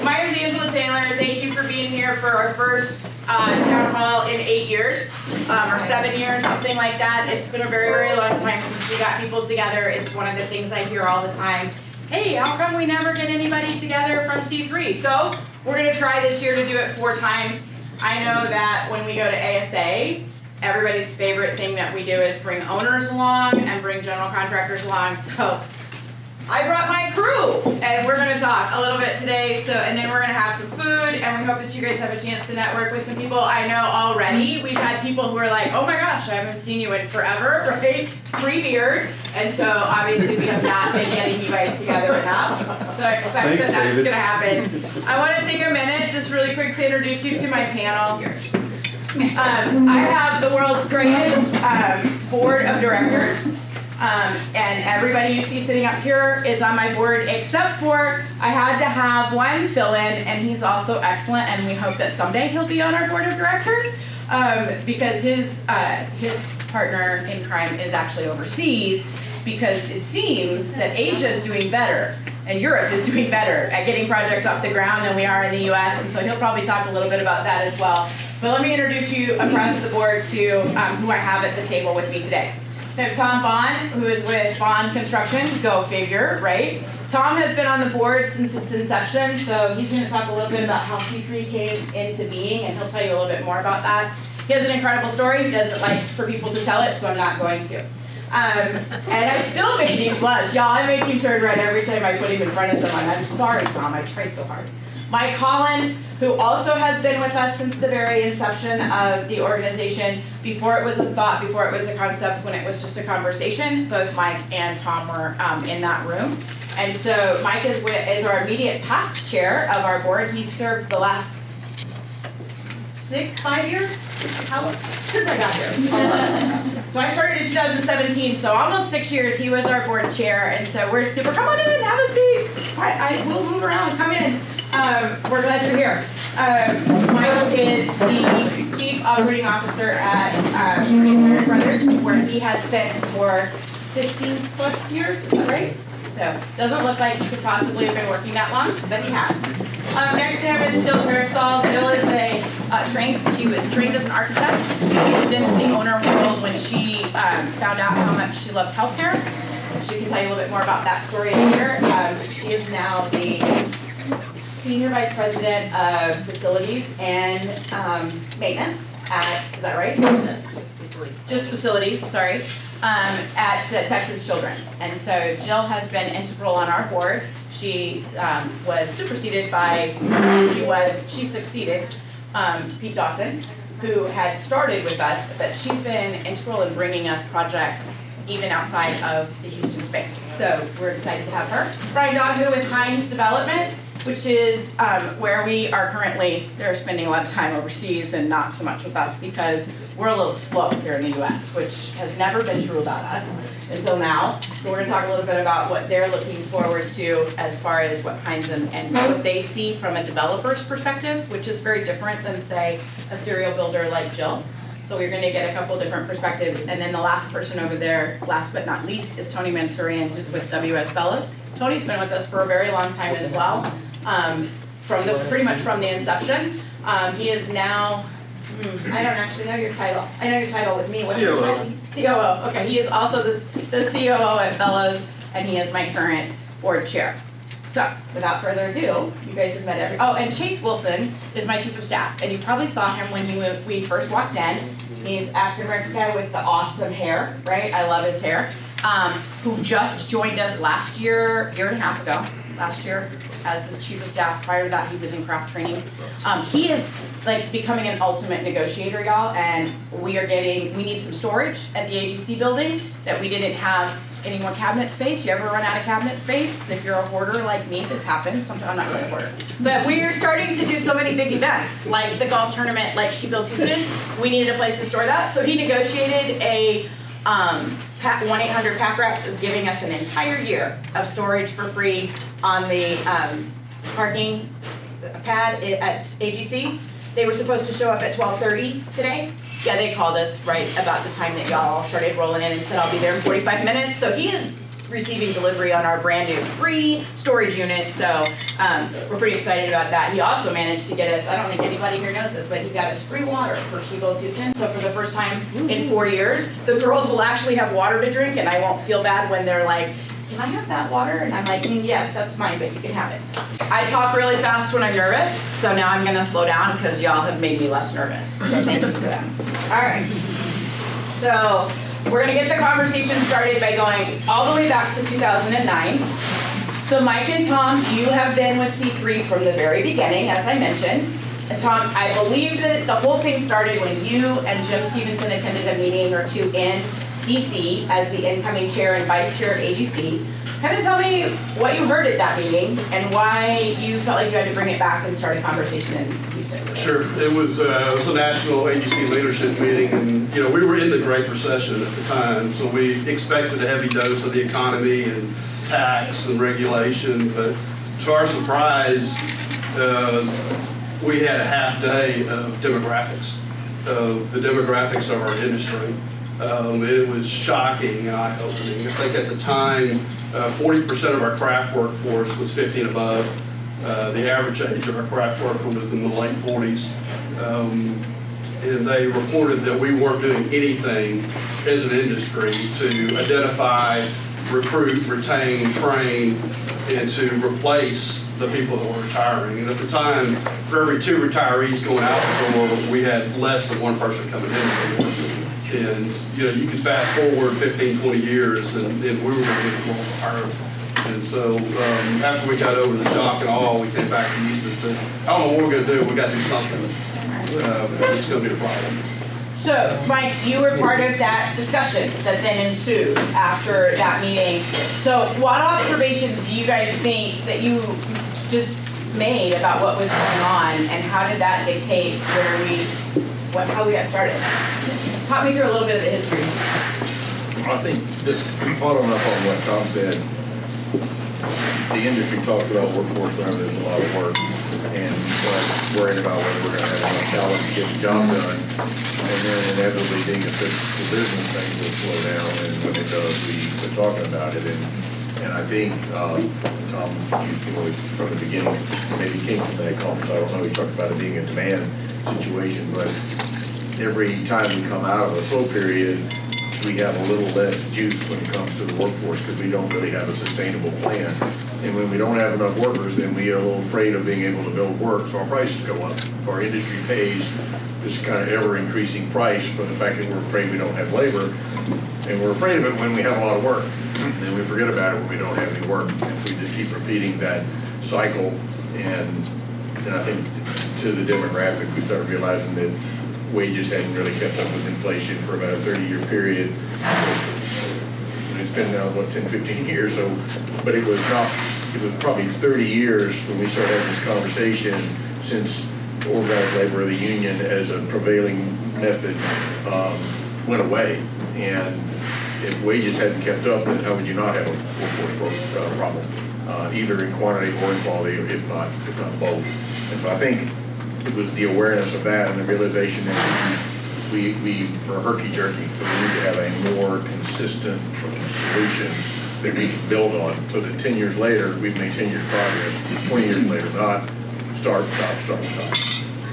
My name is Angela Taylor. Thank you for being here for our first town hall in 8 years, or 7 years, something like that. It's been a very, very long time since we got people together. It's one of the things I hear all the time. Hey, how come we never get anybody together from C3? So we're going to try this year to do it 4 times. I know that when we go to ASA, everybody's favorite thing that we do is bring owners along and bring general contractors along. So I brought my crew, and we're going to talk a little bit today. So, and then we're going to have some food, and we hope that you guys have a chance to network with some people. I know already we've had people who are like, oh my gosh, I haven't seen you in forever, right? Free beard. And so obviously we have not been getting you guys together enough. So I expect that that's going to happen. I want to take a minute, just really quick, to introduce you to my panel. I have the world's greatest board of directors. And everybody you see sitting up here is on my board, except for I had to have one fill-in, and he's also excellent, and we hope that someday he'll be on our board of directors, because his partner in crime is actually overseas, because it seems that Asia is doing better, and Europe is doing better at getting projects off the ground than we are in the US, and so he'll probably talk a little bit about that as well. But let me introduce you across the board to who I have at the table with me today. So I have Tom Vaughn, who is with Vaughn Construction, go figure, right? Tom has been on the board since its inception, so he's going to talk a little bit about how C3 came into being, and he'll tell you a little bit more about that. He has an incredible story. He doesn't like for people to tell it, so I'm not going to. And I still make him blush. Y'all, I make him turn red every time I put him in front of someone. I'm sorry, Tom. I tried so hard. Mike Holland, who also has been with us since the very inception of the organization, before it was a thought, before it was a concept, when it was just a conversation. Both Mike and Tom were in that room. And so Mike is our immediate past chair of our board. He served the last 5 years? Since I got here. So I started in 2017, so almost 6 years he was our board chair, and so we're super, come on in, have a seat. I will move around, come in. We're glad you're here. Mike is the Chief Operating Officer at Marek Brothers, where he has been for 15 plus years, is that right? So, doesn't look like he could possibly have been working that long, but he has. Next to him is Jill Pearsall. Jill is she was trained as an architect. She moved into the owner world when she found out how much she loved healthcare. She can tell you a little bit more about that story later. She is now the Senior Vice President of Facilities and Maintenance at, is that right? Just facilities, sorry, at Texas Children's. And so Jill has been integral on our board. She was superseded by, she succeeded Pete Dawson, who had started with us, but she's been integral in bringing us projects even outside of the Houston space. So we're excited to have her. Brian Donahue with Hines Development, which is where we are currently. They're spending a lot of time overseas and not so much with us because we're a little slow here in the US, which has never been true about us until now. So we're gonna talk a little bit about what they're looking forward to as far as what Hines and what they see from a developer's perspective, which is very different than, say, a serial builder like Jill. So we're gonna get a couple different perspectives. And then the last person over there, last but not least, is Tony Mansoorian, who's with WS Bellows. Tony's been with us for a very long time as well. Pretty much from the inception. He is now, I don't actually know your title. I know your title with me. What's your title? COO. Okay, he is also the COO at Bellows, and he is my current board chair. So, without further ado, you guys have met and Chase Wilson is my chief of staff, and you probably saw him when we first walked in. He's African American guy with the awesome hair, right? I love his hair. Who just joined us last year and a half ago. Last year as the chief of staff. Prior to that, he was in craft training. He is like becoming an ultimate negotiator, y'all, and we need some storage at the AGC building that we didn't have any more cabinet space. You ever run out of cabinet space? If you're a hoarder like me, this happens. Sometimes I'm not really a hoarder. But we're starting to do so many big events, like the golf tournament, like She Built Houston. We needed a place to store that, so he negotiated a 1-800 Pack Rats is giving us an entire year of storage for free on the parking pad at AGC. They were supposed to show up at 12:30 today. Yeah, they called us right about the time that y'all started rolling in and said, I'll be there in 45 minutes. So he is receiving delivery on our brand new free storage unit, so we're pretty excited about that. He also managed to get us, I don't think anybody here knows this, but he got us free water for She-Builds Houston. So for the first time in 4 years, the girls will actually have water to drink, and I won't feel bad when they're like, can I have that water? And I'm like, yes, that's mine, but you can have it. I talk really fast when I'm nervous, so now I'm gonna slow down because y'all have made me less nervous. So thank you for that. All right. So we're gonna get the conversation started by going all the way back to 2009. So Mike and Tom, you have been with C3 from the very beginning, as I mentioned. And Tom, I believe that the whole thing started when you and Jim Stevenson attended a meeting or two in DC as the incoming chair and vice chair of AGC. Kind of tell me what you heard at that meeting and why you felt like you had to bring it back and start a conversation in Houston. Sure. It was a national AGC leadership meeting, and we were in the Great Recession at the time, so we expected a heavy dose of the economy and tax and regulation. But to our surprise, we had a half day of demographics, the demographics of our industry. It was shocking and eye-opening. I think at the time, 40% of our craft workforce was 50 and above. The average age of our craft worker was in the late 40s. And they reported that we weren't doing anything as an industry to identify, recruit, retain, train, and to replace the people that were retiring. And at the time, for every 2 retirees going out the door, we had less than 1 person coming in the door. And you could fast forward 15, 20 years, and we were going to get more fired. And so after we got over the shock and awe, we came back to Houston and said, I don't know what we're going to do. We got to do something. It's going to be the problem. So, Mike, you were part of that discussion that then ensued after that meeting. So, what observations do you guys think that you just made about what was going on, and how did that dictate how we got started? Just talk me through a little bit of the history. I think just following up on what Tom said, the industry talked about workforce whenever there's a lot of work, and worried about whether we're going to have enough talent to get the job done, and then inevitably being a physical business, things will slow down, and when it does, we quit talking about it. And I think Tom, from the beginning, maybe came from that conference, I don't know, he talked about it being a demand situation, but every time we come out of a slow period, we have a little less juice when it comes to the workforce because we don't really have a sustainable plan. And when we don't have enough workers, then we get a little afraid of being able to build work, so our prices go up. Our industry pays this kind of ever-increasing price for the fact that we're afraid we don't have labor, and we're afraid of it when we have a lot of work. And we forget about it when we don't have any work. And we just keep repeating that cycle, and I think to the demographic, we started realizing that wages hadn't really kept up with inflation for about a 30-year period. It's been now, 10, 15 years, but it was probably 30 years when we started having this conversation since organized labor of the union as a prevailing method went away. And if wages hadn't kept up, then how would you not have a workforce problem, either in quantity or in quality, if not both? And so I think it was the awareness of that and the realization that we are herky-jerky, so we need to have a more consistent solution that we can build on, so that 10 years later, we've made 10 years progress, 20 years later, not start.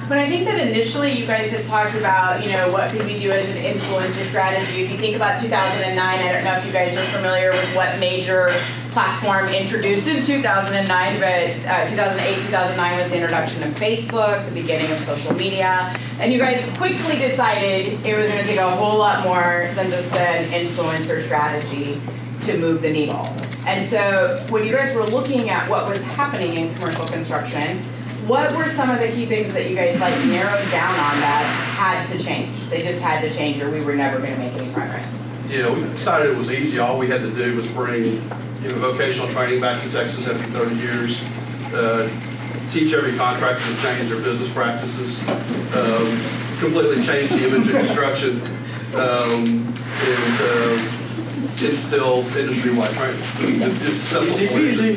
But I think that initially you guys had talked about, what could we do as an influencer strategy. If you think about 2009, I don't know if you guys are familiar with what major platform introduced in 2009, but 2008, 2009 was the introduction of Facebook, the beginning of social media, and you guys quickly decided it was going to take a whole lot more than just an influencer strategy to move the needle. And so when you guys were looking at what was happening in commercial construction, what were some of the key things that you guys narrowed down on that had to change? They just had to change, or we were never going to make any progress. Yeah, we decided it was easy. All we had to do was bring vocational training back to Texas after 30 years, teach every contractor to change their business practices, completely change the image of construction, and instill industry-wide training. Just easy peasy.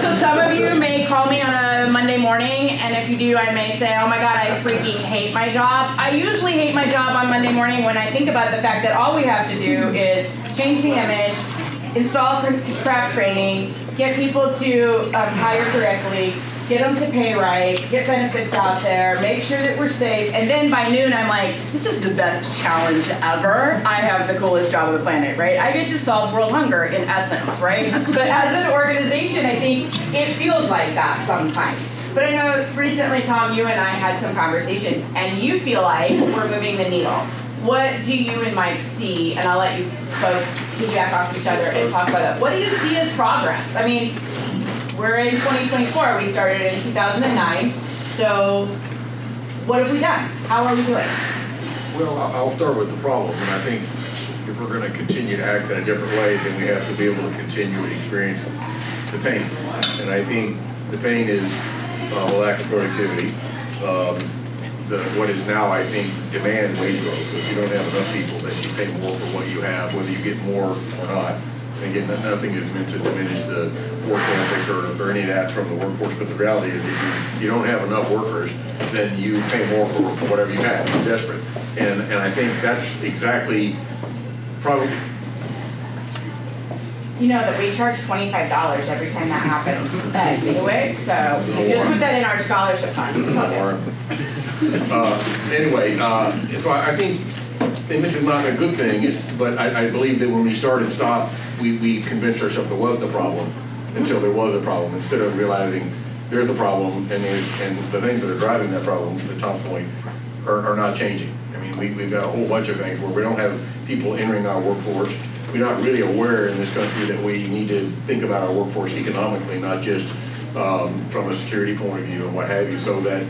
So some of you may call me on a Monday morning, and if you do, I may say, oh my God, I freaking hate my job. I usually hate my job on Monday morning when I think about the fact that all we have to do is change the image, install craft training, get people to hire correctly, get them to pay right, get benefits out there, make sure that we're safe, and then by noon I'm like, this is the best challenge ever. I have the coolest job on the planet, right? I get to solve world hunger in essence, right? But as an organization, I think it feels like that sometimes. But I know recently, Tom, you and I had some conversations, and you feel like we're moving the needle. What do you and Mike see, and I'll let you both piggyback off each other and talk about that. What do you see as progress? I mean, we're in 2024, we started in 2009, so what have we done? How are we doing? Well, I'll start with the problem, and I think if we're going to continue to act in a different way, then we have to be able to continue to experience the pain. And I think the pain is lack of productivity. What is now, I think, demand wage growth. If you don't have enough people, then you pay more for what you have, whether you get more or not. And again, nothing is meant to diminish the work ethic or any of that from the workforce, but the reality is if you don't have enough workers, then you pay more for whatever you have. You're desperate. And I think that's exactly probably. You know that we charge $25 every time that happens at Gateway, so just put that in our scholarship fund. Anyway, so I think, and this is not a good thing, but I believe that when we start and stop, we convinced ourselves there wasn't a problem until there was a problem, instead of realizing there's a problem and the things that are driving that problem, to Tom's point, are not changing. I mean, we've got a whole bunch of things where we don't have people entering our workforce. We're not really aware in this country that we need to think about our workforce economically, not just from a security point of view and what have you, so that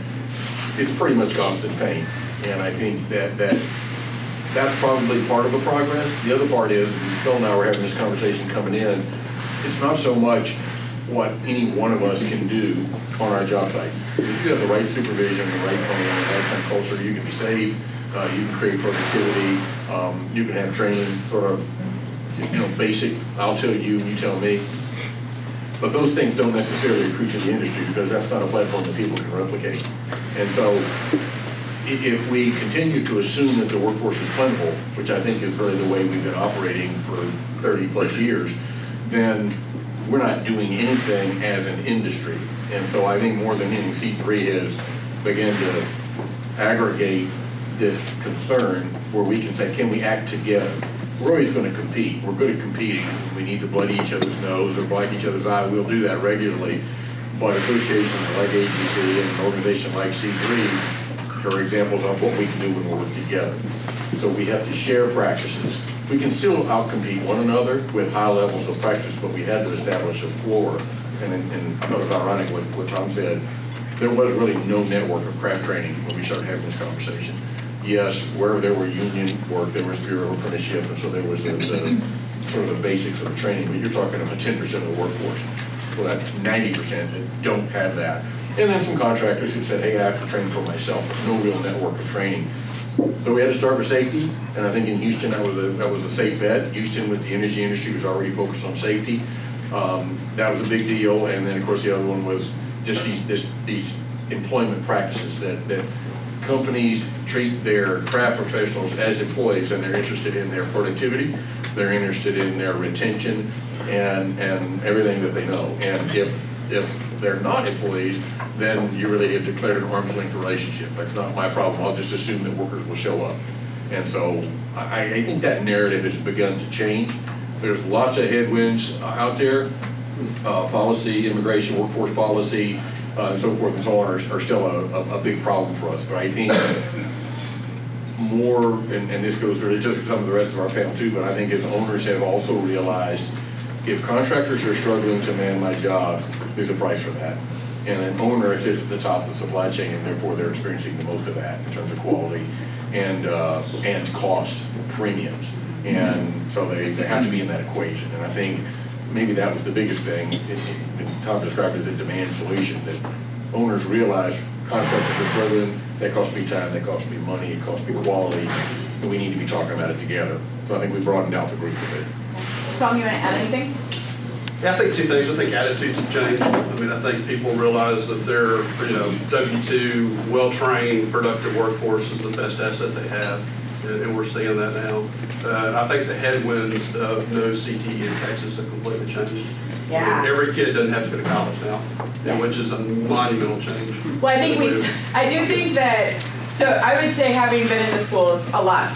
it's pretty much constant pain. And I think that's probably part of the progress. The other part is, Phil and I were having this conversation coming in, it's not so much what any one of us can do on our job site. If you have the right supervision, the right plan, the right kind of culture, you can be safe, you can create productivity, you can have training, sort of, basic, I'll tell you, you tell me. But those things don't necessarily accrue to the industry because that's not a platform that people can replicate. And so if we continue to assume that the workforce is plentiful, which I think is really the way we've been operating for 30 plus years, then we're not doing anything as an industry. And so I think more than anything, C3 has begun to aggregate this concern where we can say, can we act together? We're always going to compete. We're good at competing. We need to bloody each other's nose or bite each other's eye. We'll do that regularly. But associations like AGC and an organization like C3 are examples of what we can do when we work together. So we have to share practices. We can still outcompete one another with high levels of practice, but we had to establish a floor. And it was ironic what Tom said. There was really no network of craft training when we started having this conversation. Yes, where there were union work, there was Bureau of Apprenticeship, and so there was the sort of the basics of training, but you're talking about 10% of the workforce. Well, that's 90% that don't have that. And then some contractors who said, hey, I have to train for myself. There's no real network of training. So we had to start with safety, and I think in Houston that was a safe bet. Houston with the energy industry was already focused on safety. That was a big deal, and then of course the other one was just these employment practices that companies treat their craft professionals as employees, and they're interested in their productivity, they're interested in their retention, and everything that they know. And if they're not employees, then you really have declared an arm's length relationship. That's not my problem. I'll just assume that workers will show up. And so I think that narrative has begun to change. There's lots of headwinds out there. Policy, immigration, workforce policy, and so forth and so on are still a big problem for us. But I think more, and this goes really just for some of the rest of our panel too, but I think as owners have also realized, if contractors are struggling to man my job, there's a price for that. And an owner sits at the top of the supply chain, and therefore they're experiencing the most of that in terms of quality and cost premiums. And so they have to be in that equation. And I think maybe that was the biggest thing. Tom described it as a demand solution, that owners realize contractors are struggling, that costs me time, that costs me money, it costs me quality, and we need to be talking about it together. So I think we broadened out the group a bit. Tom, you want to add anything? Yeah, I think two things. I think attitudes have changed. I mean, I think people realize that their W-2, well-trained, productive workforce is the best asset they have. and we're seeing that now. I think the headwinds of no CTE in Texas have completely changed. Yeah. Every kid doesn't have to go to college now, Yes. which is a monumental change. Well, I do think that, so I would say having been in the schools a lot,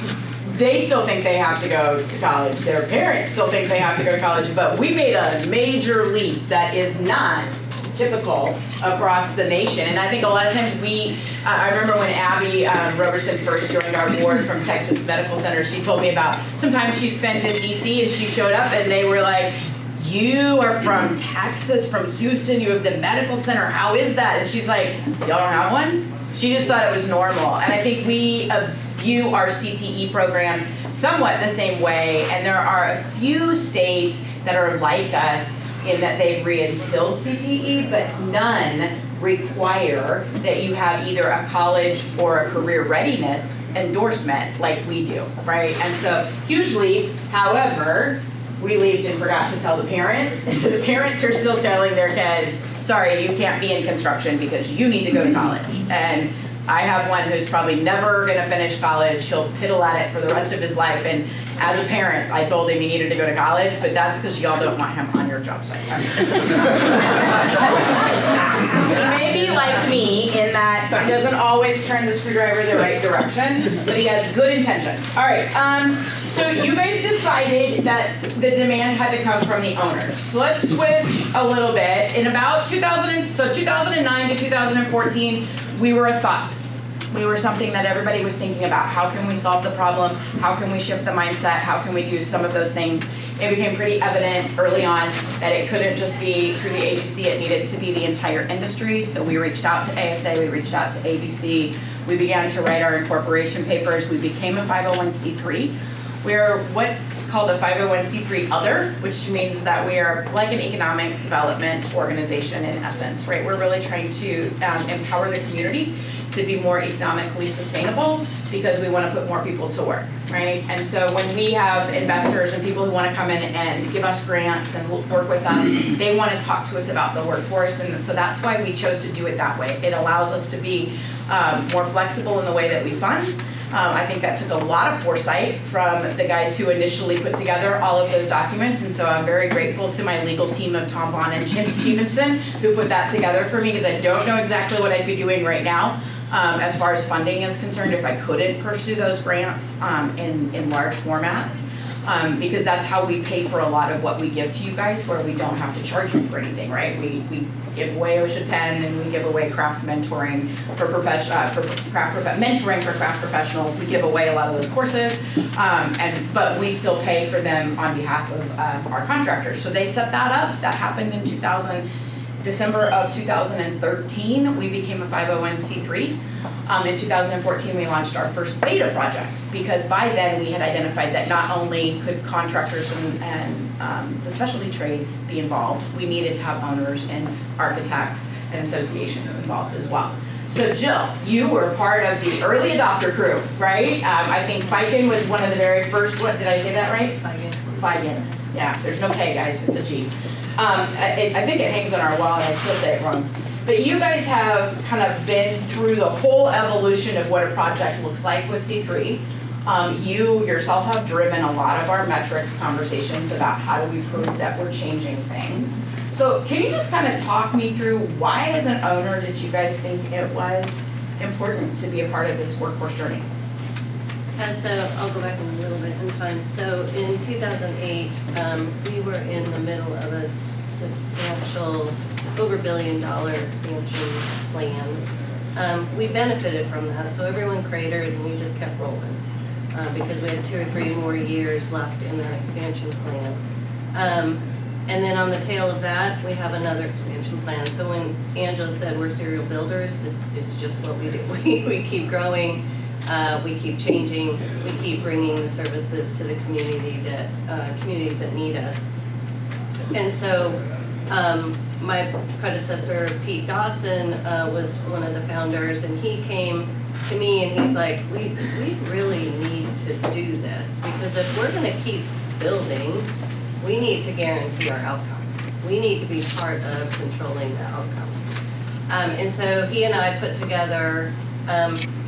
they still think they have to go to college. Their parents still think they have to go to college, but we made a major leap that is not typical across the nation. And I think a lot of times I remember when Abby Roberson first joined our board from Texas Medical Center, she told me about sometimes she spent in DC and she showed up and they were like, you are from Texas, from Houston, you have the medical center, how is that? And she's like, y'all don't have one? She just thought it was normal. And I think we view our CTE programs somewhat the same way, and there are a few states that are like us in that they've reinstilled CTE, but none require that you have either a college or a career readiness endorsement like we do, right? And so hugely, however, we leaped and forgot to tell the parents, and so the parents are still telling their kids, sorry, you can't be in construction because you need to go to college. And I have one who's probably never gonna finish college. He'll piddle at it for the rest of his life. And as a parent, I told him he needed to go to college, but that's because y'all don't want him on your job site. He may be like me in that he doesn't always turn the screwdriver the right direction, but he has good intentions. All right, so you guys decided that the demand had to come from the owners. So let's switch a little bit. In about 2009 to 2014, we were a thought. We were something that everybody was thinking about. How can we solve the problem? How can we shift the mindset? How can we do some of those things? It became pretty evident early on that it couldn't just be through the agency, it needed to be the entire industry. So we reached out to ASA, we reached out to ABC. We began to write our incorporation papers. We became a 501c3. We're what's called a 501c3 other, which means that we are like an economic development organization in essence, right? We're really trying to empower the community to be more economically sustainable because we want to put more people to work, right? And so when we have investors and people who want to come in and give us grants and work with us, they want to talk to us about the workforce. And so that's why we chose to do it that way. It allows us to be more flexible in the way that we fund. I think that took a lot of foresight from the guys who initially put together all of those documents, and so I'm very grateful to my legal team of Tom Vaughn and Jim Stevenson who put that together for me, because I don't know exactly what I'd be doing right now as far as funding is concerned if I couldn't pursue those grants in large formats. Because that's how we pay for a lot of what we give to you guys, where we don't have to charge you for anything, right? We give away OSHA 10 and we give away craft mentoring for mentoring for craft professionals. We give away a lot of those courses, but we still pay for them on behalf of our contractors. So they set that up. That happened in December of 2013, we became a 501c3. In 2014, we launched our first beta projects, because by then we had identified that not only could contractors and the specialty trades be involved, we needed to have owners and architects and associations involved as well. So Jill, you were part of the early adopter crew, right? I think FIGIN was one of the very first, what, did I say that right? FIGIN. Yeah, there's no K, guys, it's a G. I think it hangs on our wall and I still say it wrong. But you guys have kind of been through the whole evolution of what a project looks like with C3. You yourself have driven a lot of our metrics conversations about how do we prove that we're changing things. So can you just kind of talk me through why as an owner did you guys think it was important to be a part of this workforce journey? So I'll go back a little bit in time. So in 2008, we were in the middle of a substantial, over $1 billion expansion plan. We benefited from that, so everyone cratered and we just kept rolling because we had 2 or 3 more years left in that expansion plan. And then on the tail of that, we have another expansion plan. So when Angela said we're serial builders, it's just what we do. We keep growing. We keep changing, we keep bringing the services to the community communities that need us. And so my predecessor, Pete Dawson, was one of the founders, and he came to me and he's like, we really need to do this, because if we're gonna keep building, we need to guarantee our outcomes. We need to be part of controlling the outcomes. And so he and I put together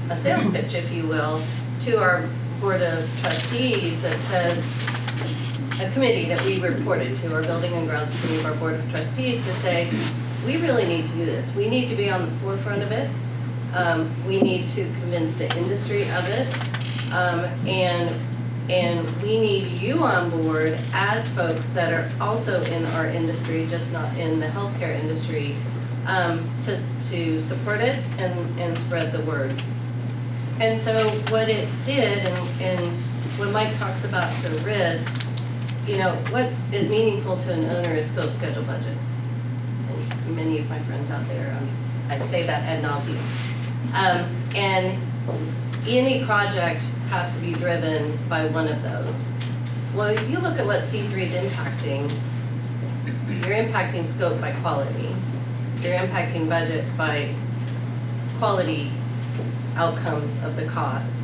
a sales pitch, if you will, to our board of trustees that says, a committee that we reported to, our building and grounds committee of our board of trustees, to say, we really need to do this. We need to be on the forefront of it. We need to convince the industry of it. And we need you on board as folks that are also in our industry, just not in the healthcare industry, to support it and spread the word. And so what it did, and when Mike talks about the risks, you know, what is meaningful to an owner is scope, schedule, budget. And many of my friends out there, I say that ad nauseum. And any project has to be driven by one of those. Well, if you look at what C3 is impacting, you're impacting scope by quality. You're impacting budget by quality outcomes of the cost.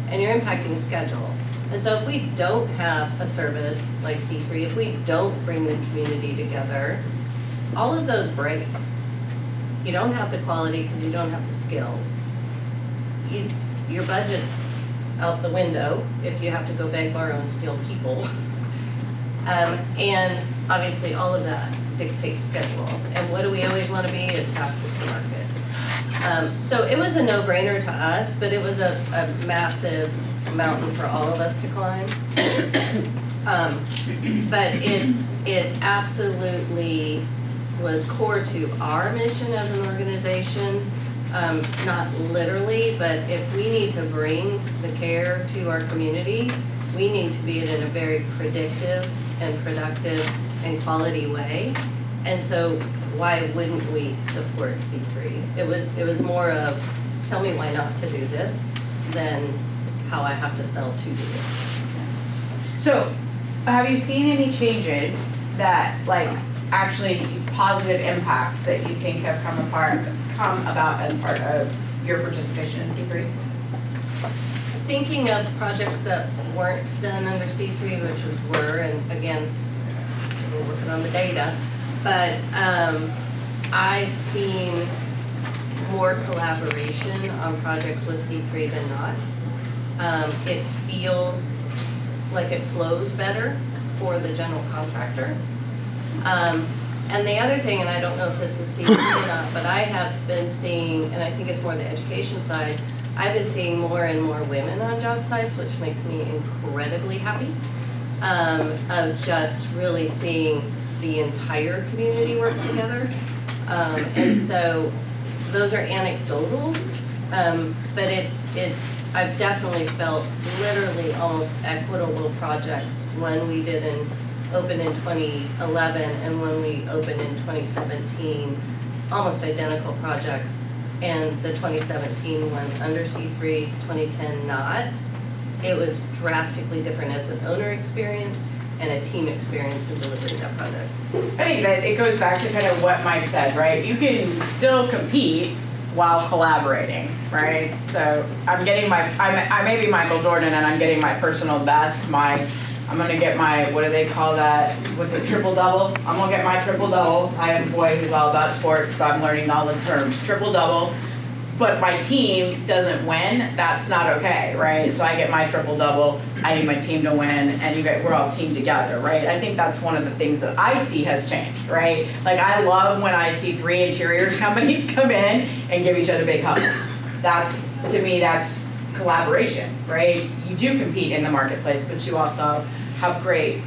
And you're impacting schedule. And so if we don't have a service like C3, if we don't bring the community together, all of those break. You don't have the quality because you don't have the skill. Your budget's out the window if you have to go beg, borrow, and steal people. And obviously all of that dictates schedule. And what do we always want to be is fastest to market. So it was a no-brainer to us, but it was a massive mountain for all of us to climb. But it absolutely was core to our mission as an organization. Not literally, but if we need to bring the care to our community, we need to be in a very predictive and productive and quality way. And so why wouldn't we support C3? It was more of, tell me why not to do this, than how I have to sell to do it. So, have you seen any changes that, like, actually positive impacts that you think have come about as part of your participation in C3? Thinking of projects that weren't done under C3, which were, and again, we're working on the data, but I've seen more collaboration on projects with C3 than not. It feels like it flows better for the general contractor. And the other thing, and I don't know if this is C3 or not, but I have been seeing, and I think it's more the education side, I've been seeing more and more women on job sites, which makes me incredibly happy, of just really seeing the entire community work together. And so those are anecdotal, but I've definitely felt literally almost equitable projects when we opened in 2011 and when we opened in 2017, almost identical projects. And the 2017 one under C3, 2010 not. It was drastically different as an owner experience and a team experience in delivering that project. I think that it goes back to kind of what Mike said, right? You can still compete while collaborating, right? So I may be Michael Jordan and I'm getting my personal best, I'm gonna get my, what do they call that? What's it, triple-double? I'm gonna get my triple-double. I have a boy who's all about sports, so I'm learning all the terms. Triple-double, but my team doesn't win, that's not okay, right? So I get my triple-double, I need my team to win, and we're all team together, right? I think that's one of the things that I see has changed, right? Like, I love when I see 3 interiors companies come in and give each other big hugs. To me, that's collaboration, right? You do compete in the marketplace, but you also have great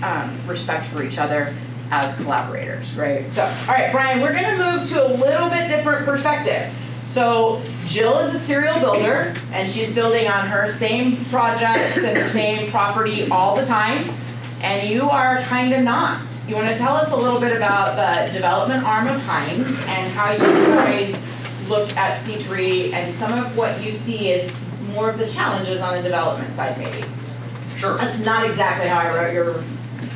respect for each other as collaborators, right? So, all right, Brian, we're gonna move to a little bit different perspective. So Jill is a serial builder, and she's building on her same projects and her same property all the time, and you are kind of not. You wanna tell us a little bit about the development arm of Hines and how you guys look at C3 and some of what you see is more of the challenges on the development side, maybe. Sure. That's not exactly how I wrote your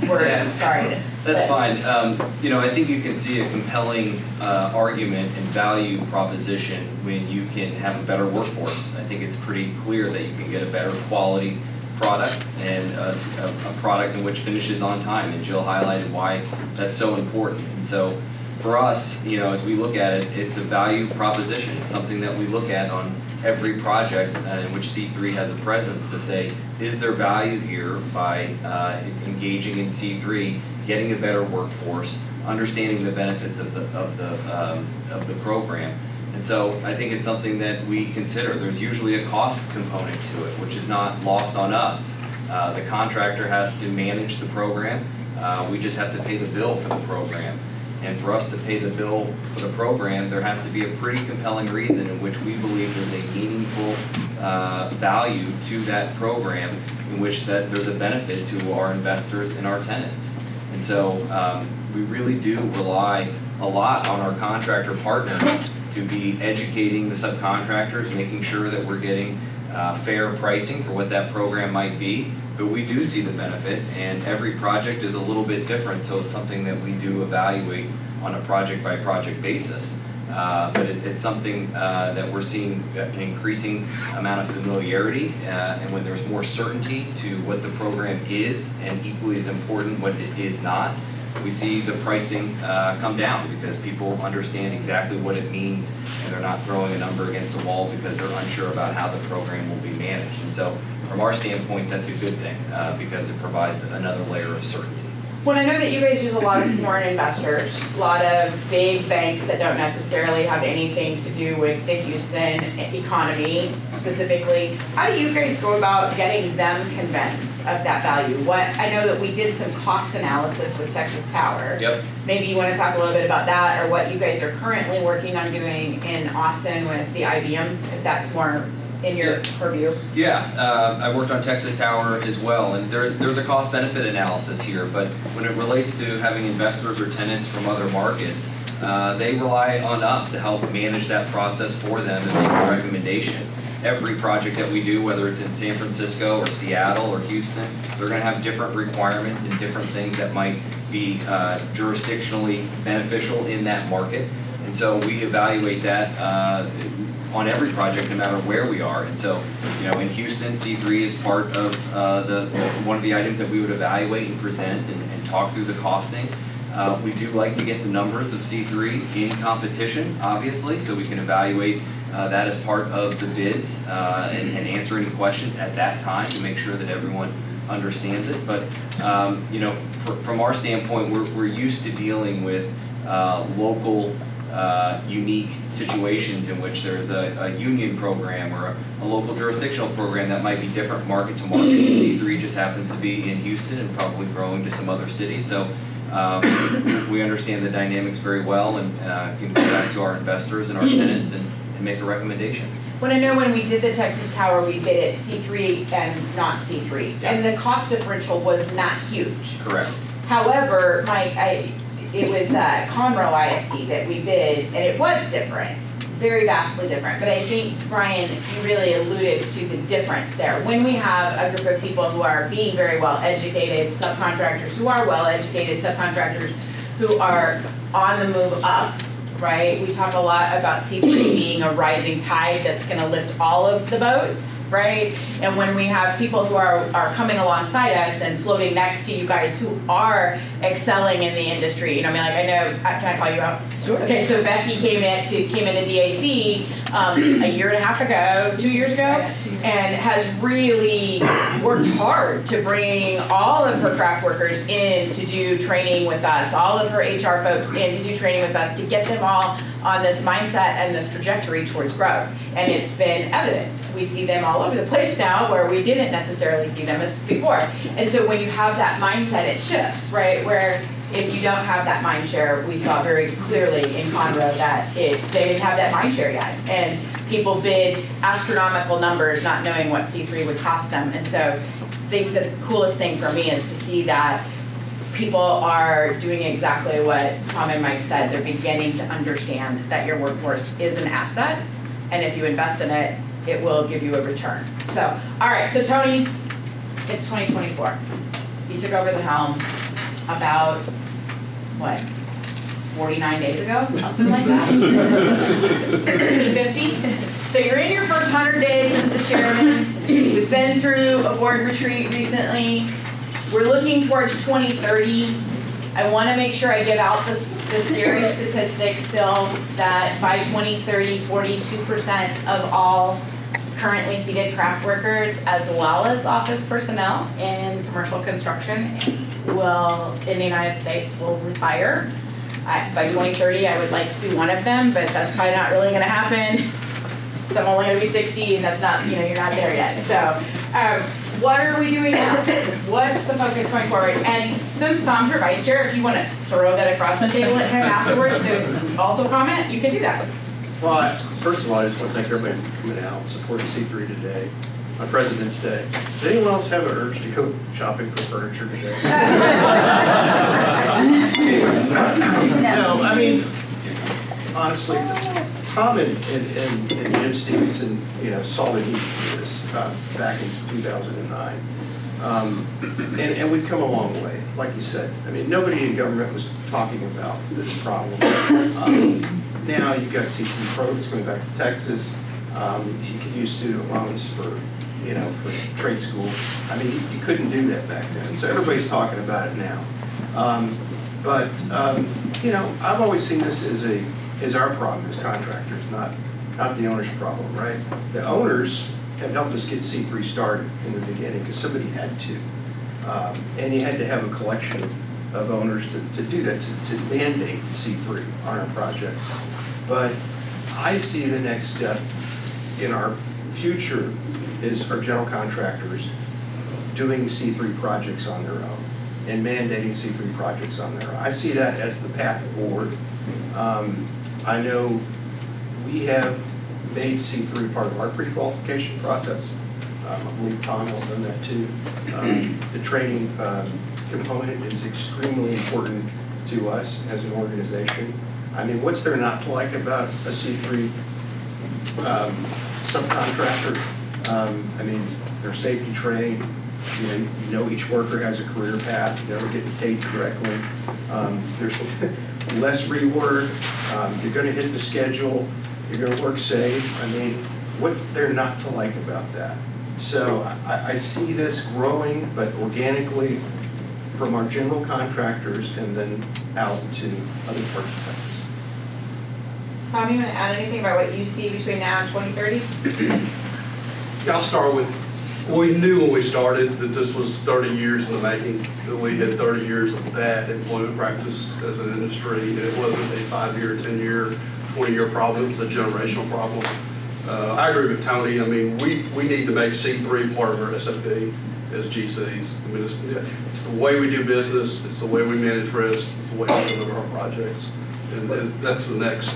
word, Yeah. sorry. That's fine. I think you can see a compelling argument and value proposition when you can have a better workforce. I think it's pretty clear that you can get a better quality product and a product in which finishes on time. And Jill highlighted why that's so important. And so for us, as we look at it, it's a value proposition. It's something that we look at on every project in which C3 has a presence to say, is there value here by engaging in C3, getting a better workforce, understanding the benefits of the program. And so I think it's something that we consider. There's usually a cost component to it, which is not lost on us. The contractor has to manage the program. We just have to pay the bill for the program. And for us to pay the bill for the program, there has to be a pretty compelling reason in which we believe there's a meaningful value to that program, in which that there's a benefit to our investors and our tenants. And so we really do rely a lot on our contractor partners to be educating the subcontractors, making sure that we're getting fair pricing for what that program might be. But we do see the benefit, and every project is a little bit different, so it's something that we do evaluate on a project-by-project basis. But it's something that we're seeing an increasing amount of familiarity, and when there's more certainty to what the program is, and equally as important what it is not, we see the pricing come down because people understand exactly what it means, and they're not throwing a number against the wall because they're unsure about how the program will be managed. And so from our standpoint, that's a good thing because it provides another layer of certainty. Well, I know that you guys use a lot of foreign investors, a lot of big banks that don't necessarily have anything to do with the Houston economy specifically. How do you guys go about getting them convinced of that value? I know that we did some cost analysis with Texas Tower. Yep. Maybe you want to talk a little bit about that, or what you guys are currently working on doing in Austin with the IBM, if that's more in your purview. Yeah, I worked on Texas Tower as well, and there's a cost-benefit analysis here, but when it relates to having investors or tenants from other markets, they rely on us to help manage that process for them and make a recommendation. Every project that we do, whether it's in San Francisco or Seattle or Houston, they're going to have different requirements and different things that might be jurisdictionally beneficial in that market. And so we evaluate that on every project, no matter where we are. And so, in Houston, C3 is part of one of the items that we would evaluate and present and talk through the costing. We do like to get the numbers of C3 in competition, obviously, so we can evaluate that as part of the bids and answer any questions at that time to make sure that everyone understands it. But, from our standpoint, we're used to dealing with local unique situations in which there's a union program or a local jurisdictional program that might be different market to market. C3 just happens to be in Houston and probably growing to some other cities. So we understand the dynamics very well and can go back to our investors and our tenants and make a recommendation. When I know when we did the Texas Tower, we bid it C3 and not C3, Yeah. and the cost differential was not huge. Correct. However, Mike, it was Conroe ISD that we bid, and it was different, very vastly different. But I think, Brian, you really alluded to the difference there. When we have a group of people who are being very well educated, subcontractors who are well educated, subcontractors who are on the move up, right? We talk a lot about C3 being a rising tide that's going to lift all of the boats, right? And when we have people who are coming alongside us and floating next to you guys who are excelling in the industry, I know, can I call you out? Sure. Okay, so Becky came into DAC a year and a half ago, 2 years ago, and has really worked hard to bring all of her craft workers in to do training with us, all of her HR folks in to do training with us, to get them all on this mindset and this trajectory towards growth. And it's been evident. We see them all over the place now where we didn't necessarily see them as before. And so when you have that mindset, it shifts, right? Where if you don't have that mind share, we saw very clearly in Conroe that they didn't have that mind share yet. And people bid astronomical numbers not knowing what C3 would cost them. And so I think the coolest thing for me is to see that people are doing exactly what Tom and Mike said. They're beginning to understand that your workforce is an asset, and if you invest in it, it will give you a return. So, all right, so Tony, it's 2024. You took over the helm about, 49 days ago? Something like that? 50? So you're in your first 100 days as the chairman. We've been through a board retreat recently. We're looking towards 2030. I want to make sure I give out the scary statistic still that by 2030, 42% of all currently seated craft workers as well as office personnel in commercial construction in the United States will retire. By 2030, I would like to be one of them, but that's probably not really gonna happen. So I'm only gonna be 60 and that's not, you're not there yet. So what are we doing now? What's the focus going forward? And since Tom's your vice chair, if you wanna throw that across the table at him afterwards to also comment, you can do that. Well, first of all, I just want to thank everybody for coming out and supporting C3 today on President's Day. Did anyone else have an urge to go shopping for furniture today? No, I mean, honestly, Tom and Jim Stevenson, saw the need for this back in 2009. And we've come a long way, like you said. I mean, nobody in government was talking about this problem. Now you've got C3 programs going back to Texas. You could use student loans for trade school. I mean, you couldn't do that back then. So everybody's talking about it now. But I've always seen this as our problem as contractors, not the owner's problem, right? The owners have helped us get C3 started in the beginning because somebody had to. And you had to have a collection of owners to do that, to mandate C3 on our projects. But I see the next step in our future is our general contractors doing C3 projects on their own and mandating C3 projects on their own. I see that as the path forward. I know we have made C3 part of our pre-qualification process. I believe Townhall has done that too. The training component is extremely important to us as an organization. I mean, what's there not to like about a C3 subcontractor? I mean, they're safety trained. Each worker has a career path. You're never getting paid directly. There's less rework. You're going to hit the schedule. You're going to work safe. I mean, what's there not to like about that? So I see this growing, but organically from our general contractors and then out to other parts of Texas. Tom, you want to add anything about what you see between now and 2030? Yeah, I'll start with, we knew when we started that this was 30 years in the making, that we had 30 years of bad employment practice as an industry, and it wasn't a 5-year, 10-year, 20-year problem, it was a generational problem. I agree with Tony. I mean, we need to make C3 part of our SOP as GCs. I mean, it's the way we do business, it's the way we manage risk, it's the way we deliver our projects, and that's the next.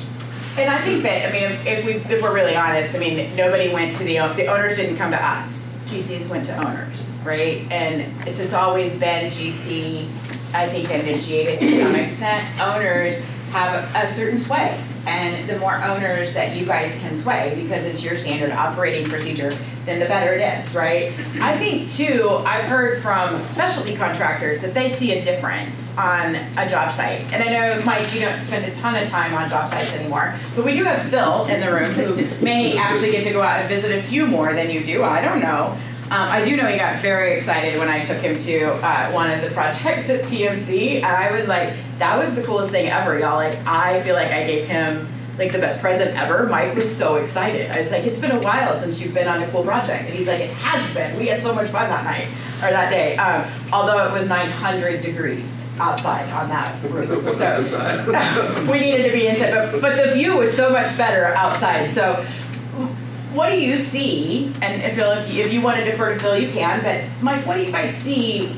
And I think that, I mean, if we're really honest, I mean, nobody went to the owners didn't come to us. GCs went to owners, right? And so it's always been GC, I think, initiated to some extent. Owners have a certain sway. And the more owners that you guys can sway, because it's your standard operating procedure, then the better it is, right? I think, too, I've heard from specialty contractors that they see a difference on a job site. And I know, Mike, you don't spend a ton of time on job sites anymore, but we do have Phil in the room who may actually get to go out and visit a few more than you do. I don't know. I do know he got very excited when I took him to one of the projects at TMC, and I was like, that was the coolest thing ever, y'all. Like, I feel like I gave him like the best present ever. Mike was so excited. I was like, it's been a while since you've been on a cool project. And he's like, it has been. We had so much fun that night, or that day. Although it was 900 degrees outside on that. So we needed to be inside, but the view was so much better outside. So what do you see, and Phil, if you want to defer to Phil, you can, but Mike, what do you guys see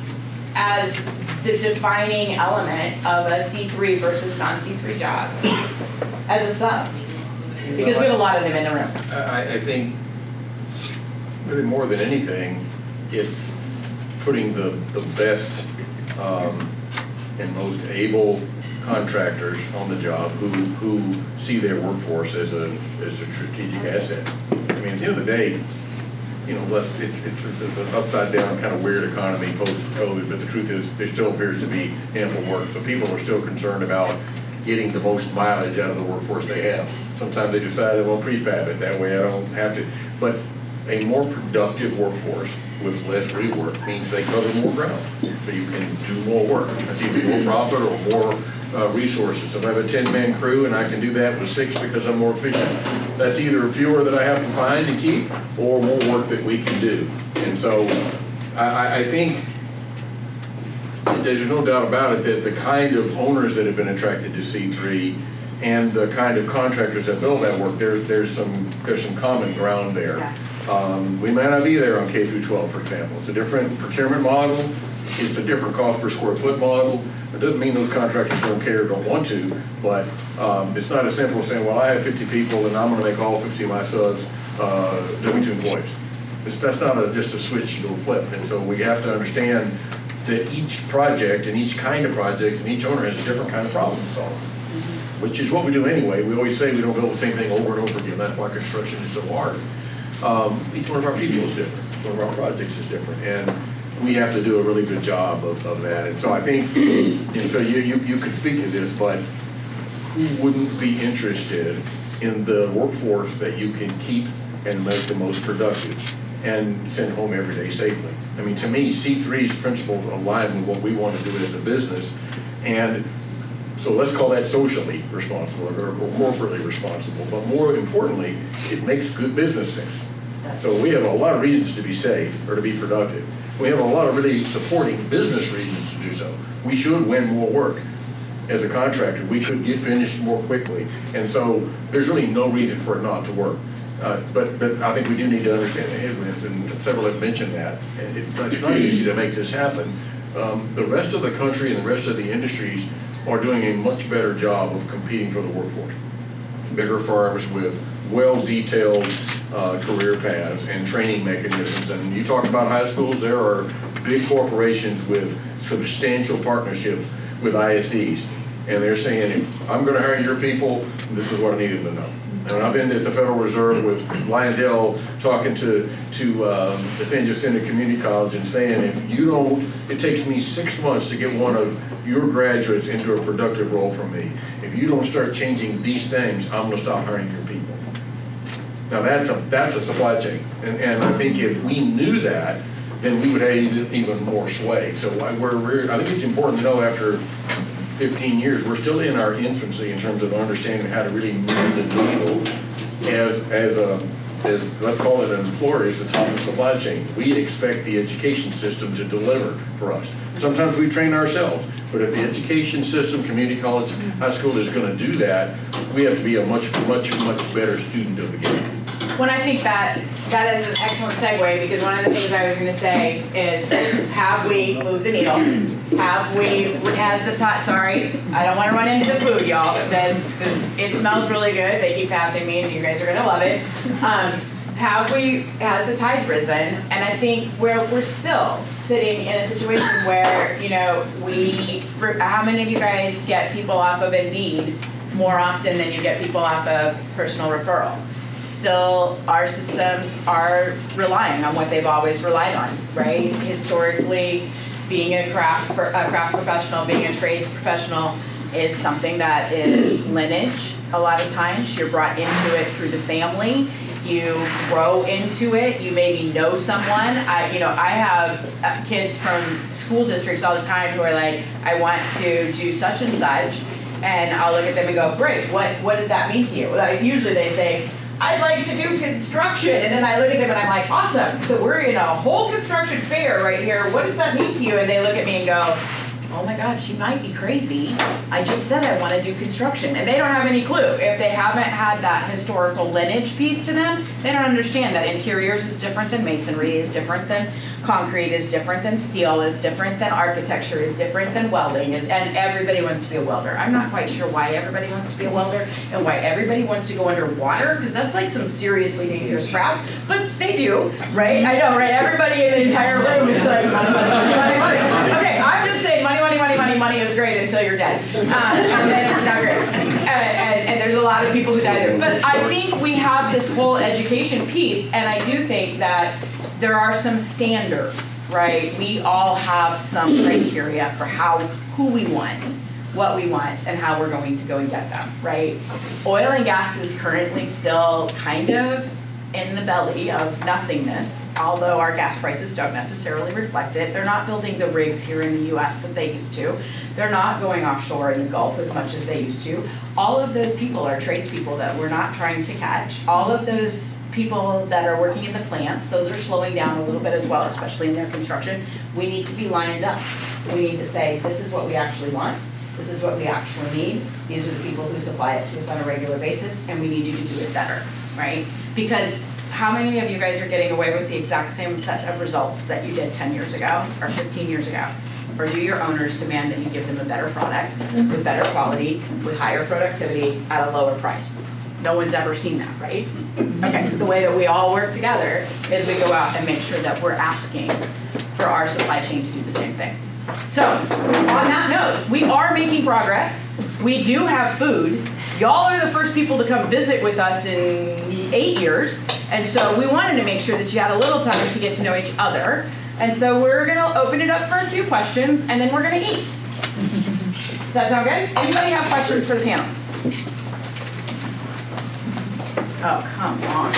as the defining element of a C3 versus non-C3 job as a sub? Because we have a lot of them in the room. I think really more than anything, it's putting the best and most able contractors on the job who see their workforce as a strategic asset. I mean, at the end of the day, it's an upside down kind of weird economy post-COVID, but the truth is there still appears to be ample work. So people are still concerned about getting the most mileage out of the workforce they have. Sometimes they decide they want to prefab it, that way I don't have to. But a more productive workforce with less rework means they cover more ground. so you can do more work. That's either more profit or more resources. If I have a 10-man crew and I can do that with 6 because I'm more efficient, that's either fewer that I have to find and keep or more work that we can do. And so I think there's no doubt about it that the kind of owners that have been attracted to C3 and the kind of contractors that build that work, there's some common ground there. Yeah. We may not be there on K through 12, for example. It's a different procurement model. It's a different cost per square foot model. It doesn't mean those contractors don't care or don't want to, but it's not as simple as saying, well, I have 50 people and I'm going to make all 50 of my subs W-2 employees. That's not just a switch you go flip. And so we have to understand that each project and each kind of project and each owner has a different kind of problem to solve, which is what we do anyway. We always say we don't build the same thing over and over again. That's why construction is so hard. Each one of our people is different. One of our projects is different. And we have to do a really good job of that. And so I think, and so you could speak to this, but who wouldn't be interested in the workforce that you can keep and make the most productive and send home every day safely? I mean, to me, C3's principles align with what we want to do as a business. And so let's call that socially responsible or corporately responsible. But more importantly, it makes good business sense. So we have a lot of reasons to be safe or to be productive. We have a lot of really supporting business reasons to do so. We should win more work as a contractor. We should get finished more quickly. And so there's really no reason for it not to work. But I think we do need to understand the headwinds, and several have mentioned that. And it's not easy to make this happen. The rest of the country and the rest of the industries are doing a much better job of competing for the workforce. Bigger firms with well-detailed career paths and training mechanisms. And you talk about high schools, there are big corporations with substantial partnerships with ISDs. And they're saying, if I'm going to hire your people, this is what I need them to know. And I've been at the Federal Reserve with Lyondell talking to the San Jacinto Community College and saying, if you don't, it takes me 6 months to get one of your graduates into a productive role for me. If you don't start changing these things, I'm going to stop hiring your people. Now that's a supply chain. And I think if we knew that, then we would have even more sway. So I think it's important to know after 15 years, we're still in our infancy in terms of understanding how to really move the needle as let's call it an employer, is the top of the supply chain. We expect the education system to deliver for us. Sometimes we train ourselves, but if the education system, community college, high school is going to do that, we have to be a much better student of the game. When I think that is an excellent segue, because one of the things I was going to say is, have we moved the needle? Has the tide, sorry, I don't want to run into the food, y'all, because it smells really good. They keep passing me, and you guys are going to love it. Has the tide risen? And I think we're still sitting in a situation where, how many of you guys get people off of Indeed more often than you get people off of personal referral? Still, our systems are relying on what they've always relied on, right? Historically, being a craft professional, being a trades professional is something that is lineage. A lot of times, you're brought into it through the family. You grow into it. You maybe know someone. I have kids from school districts all the time who are like, I want to do such and such, and I'll look at them and go, great. What does that mean to you? Like, usually they say, I'd like to do construction. And then I look at them and I'm like, awesome. So we're in a whole construction fair right here. What does that mean to you? And they look at me and go, oh my God, she might be crazy. I just said I want to do construction. And they don't have any clue. If they haven't had that historical lineage piece to them, they don't understand that interiors is different than masonry, is different than concrete, is different than steel, is different than architecture, is different than welding, and everybody wants to be a welder. I'm not quite sure why everybody wants to be a welder and why everybody wants to go underwater, because that's like some seriously dangerous crap, but they do, right? I know, right? Everybody in the entire room is like, money, money, money, money. Okay, I'm just saying money, money, money, money, money is great until you're dead. And then it's not great. And there's a lot of people who die there. But I think we have this whole education piece, and I do think that there are some standards, right? We all have some criteria for who we want, what we want, and how we're going to go and get them, right? Oil and gas is currently still kind of in the belly of nothingness, although our gas prices don't necessarily reflect it. They're not building the rigs here in the US that they used to. They're not going offshore in the Gulf as much as they used to. All of those people are tradespeople that we're not trying to catch. All of those people that are working in the plants, those are slowing down a little bit as well, especially in their construction. We need to be lined up. We need to say, this is what we actually want. This is what we actually need. These are the people who supply it to us on a regular basis, and we need you to do it better, right? Because how many of you guys are getting away with the exact same set of results that you did 10 years ago or 15 years ago? Or do your owners demand that you give them a better product with better quality, with higher productivity at a lower price? No one's ever seen that, right? Okay, so the way that we all work together is we go out and make sure that we're asking for our supply chain to do the same thing. So, on that note, we are making progress. We do have food. Y'all are the first people to come visit with us in 8 years, and so we wanted to make sure that you had a little time to get to know each other. And so we're gonna open it up for a few questions, and then we're gonna eat. Does that sound good? Anybody have questions for the panel? Oh, come on.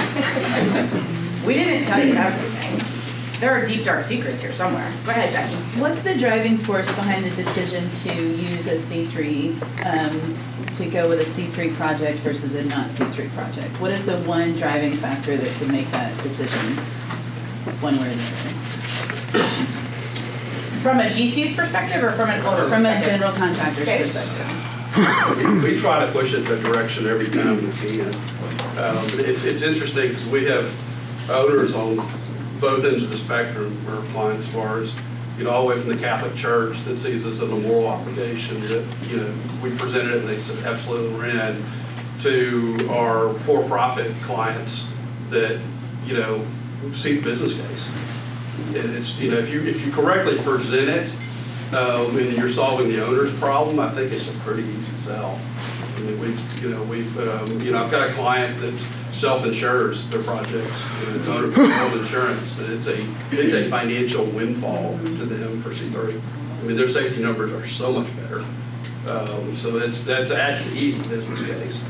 We didn't tell you everything. There are deep, dark secrets here somewhere. Go ahead, Becky. What's the driving force behind the decision to use a C3, to go with a C3 project versus a not C3 project? What is the one driving factor that could make that decision one way or the other? From a GC's perspective or from an owner From a perspective? general contractor's Okay. perspective. We try to push it that direction every time we can. But it's interesting because we have owners on both ends of the spectrum are applying as far as, all the way from the Catholic Church that sees us as a moral obligation that, we presented it and they said, absolutely we're in, to our for-profit clients that, see the business case. And it's, if you correctly present it, and you're solving the owner's problem, I think it's a pretty easy sell. I mean, I've got a client that self-insures their projects, it's owner controlled insurance, and it's a financial windfall to them for C3. I mean, their safety numbers are so much better. So that's actually easy business case.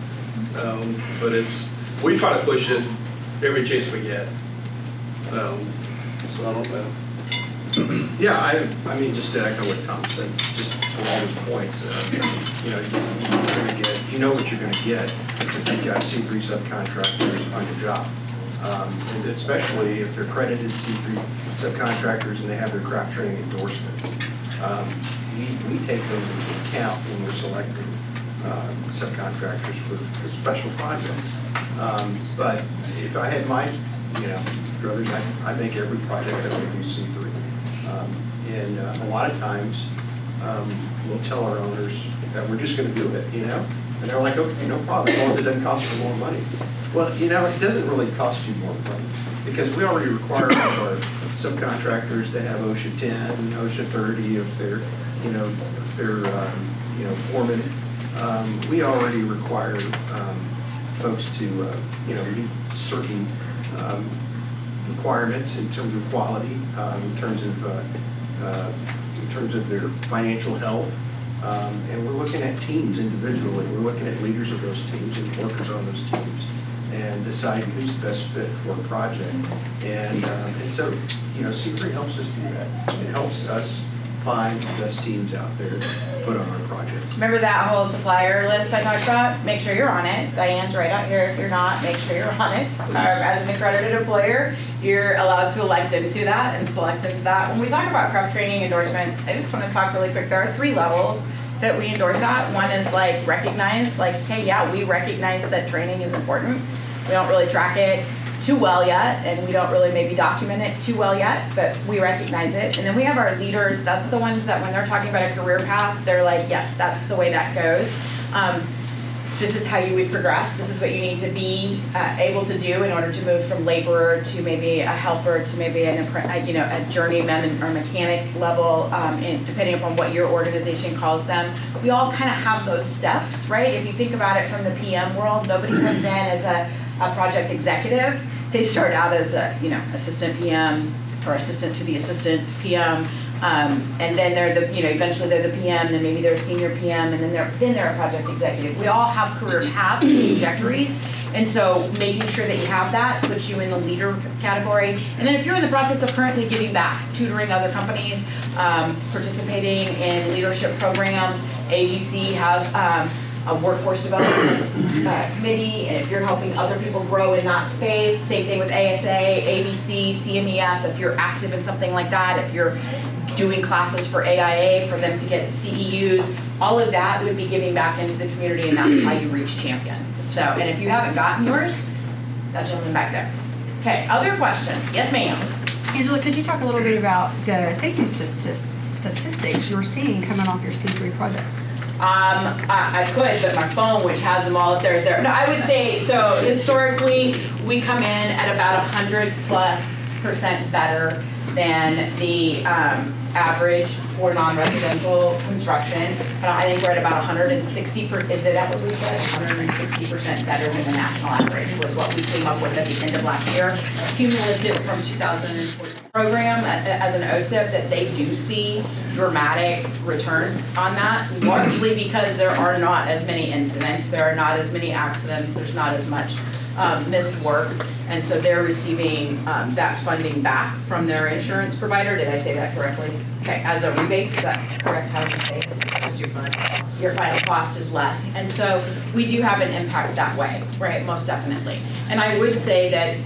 But we try to push it every chance we get. So I don't know. Yeah, I mean, just to echo what Tom said, just for all his points, you're gonna get, you know what you're gonna get if you've got C3 subcontractors on your job. And especially if they're credited C3 subcontractors and they have their craft training endorsements. We take those into account when we're selecting subcontractors for special projects. But if I had my, druthers, I think every project that we do C3. And a lot of times, we'll tell our owners that we're just going to do it, And they're like, okay, no problem, as long as it doesn't cost you more money. Well, it doesn't really cost you more money because we already require our subcontractors to have OSHA 10 and OSHA 30 if they're, foreman. We already require folks to, meet certain requirements in terms of quality, in terms of their financial health, and we're looking at teams individually. We're looking at leaders of those teams and workers on those teams, and deciding who's the best fit for a project. And so, C3 helps us do that. It helps us find the best teams out there to put on our project. Remember that whole supplier list I talked about? Make sure you're on it. Diane's right out here. If you're not, make sure you're on it. As an accredited employer, you're allowed to elect into that and select into that. When we talk about craft training endorsements, I just want to talk really quick. There are 3 levels that we endorse at. One is like recognized, like, hey, yeah, we recognize that training is important. We don't really track it too well yet, and we don't really maybe document it too well yet, but we recognize it. And then we have our leaders. That's the ones that when they're talking about a career path, they're like, yes, that's the way that goes. This is how you would progress. This is what you need to be able to do in order to move from laborer to maybe a helper to maybe a journeyman or mechanic level, depending upon what your organization calls them. We all kind of have those steps, right? If you think about it from the PM world, nobody comes in as a project executive. They start out as a assistant PM or assistant to the assistant PM, And then they're the, eventually they're the PM, then maybe they're a senior PM, and then they're a project executive. We all have career paths and trajectories. And so making sure that you have that puts you in the leader category. And then if you're in the process of currently giving back, tutoring other companies, participating in leadership programs, AGC has a workforce development committee, and if you're helping other people grow in that space, same thing with ASA, ABC, CMEF, if you're active in something like that, if you're doing classes for AIA for them to get CEUs, all of that would be giving back into the community, and that's how you reach champion. So, and if you haven't gotten yours, that gentleman back there. Okay, other questions? Yes, ma'am. Angela, could you talk a little bit about the safety statistics you're seeing coming off your C3 projects? I could, but my phone, which has them all up there, is there. No, I would say, so historically, we come in at about 100+% better than the average for non-residential construction. I think we're at about 160, is it that what we said? 160% better than the national average was what we came up with at the end of last year. Cumulative from 2014 program as an OSIP that they do see dramatic return on that, largely because there are not as many incidents, there are not as many accidents, there's not as much missed work, and so they're receiving that funding back from their insurance provider. Did I say that correctly? Okay, as a rebate, is that correct how you say it? Your final cost is less, and so we do have an impact that way, right? Most definitely. And I would say that,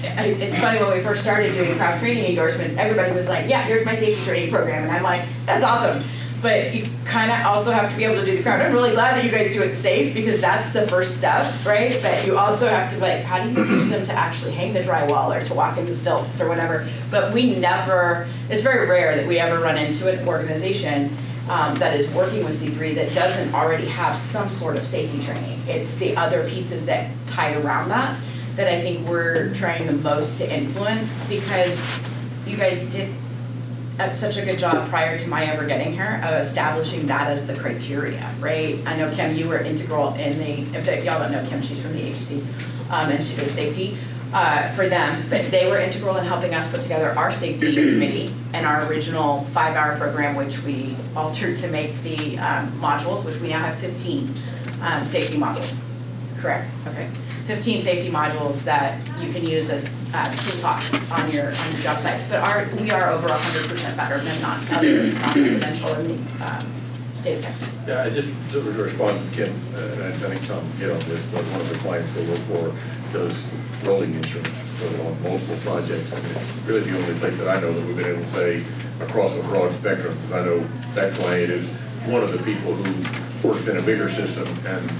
it's funny, when we first started doing craft training endorsements, everybody was like, yeah, here's my safety training program, and I'm like, that's awesome. But you kind of also have to be able to do the craft. I'm really glad that you guys do it safe, because that's the first step, right? But you also have to, how do you teach them to actually hang the drywall or to walk in the stilts or whatever? But it's very rare that we ever run into an organization that is working with C3 that doesn't already have some sort of safety training. It's the other pieces that tie around that I think we're trying the most to influence, because you guys did such a good job prior to my ever getting here of establishing that as the criteria, right? I know, Kim, you were integral in fact, y'all don't know Kim, she's from the agency, and she does safety for them, but they were integral in helping us put together our safety committee and our original 5-hour program, which we altered to make the modules, which we now have 15 safety modules. Correct, okay. 15 safety modules that you can use as team talks on your job sites. But we are over 100% better than other non-residential in the state of Texas. Yeah, I just to respond to Kim, and I think Tom hit on this, but one of the clients they work for does rolling insurance on multiple projects. And it's really the only place that I know that we've been able to say across a broad spectrum, because I know that client is one of the people who works in a bigger system, and